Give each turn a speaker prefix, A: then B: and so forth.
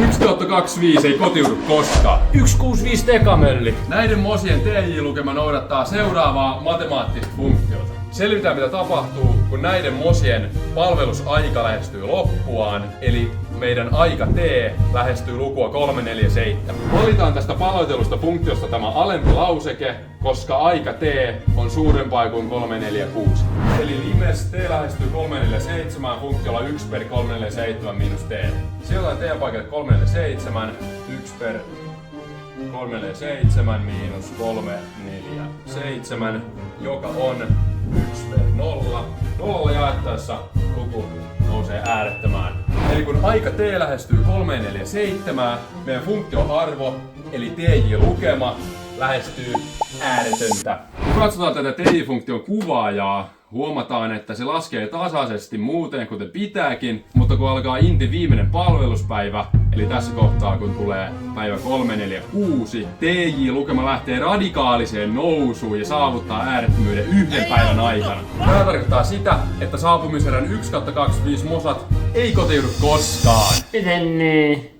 A: 1/25 ei kotiudu koskaan.
B: 165 tekamölli.
A: Näiden mosien TJ-lukema noudattaa seuraavaa matemaattista funktiota. Selvitään mitä tapahtuu, kun näiden mosien palvelusaika lähestyy loppuaan, eli meidän aika t lähestyy lukua 347. Valitaan tästä paloitelusta funktiosta tämä alempi lauseke, koska aika t on suurempaa kuin 346. Eli limes t lähestyy 347 funktiolla 1/347 minus t. Sijoitetaan t paikalle 347, 1/347 miinus 347, joka on 1/0. Nollalla jaettaessa luku nousee äärettömään. Eli kun aika t lähestyy 347, meidän funktioarvo, eli tj-lukema, lähestyy ääretöntä. Kun katsotaan tätä tj-funktion kuvaajaa, huomataan, että se laskee tasaisesti muuten kuten pitääkin, mutta kun alkaa intin viimeinen palveluspäivä, eli tässä kohtaa kun tulee päivä 346, TJ-lukema lähtee radikaaliseen nousuun ja saavuttaa äärettömyyden yhden päivän aikana. Tämä tarkoittaa sitä, että saapumiserän 1/25 mosat ei kotiudu koskaan.
B: Miten niin?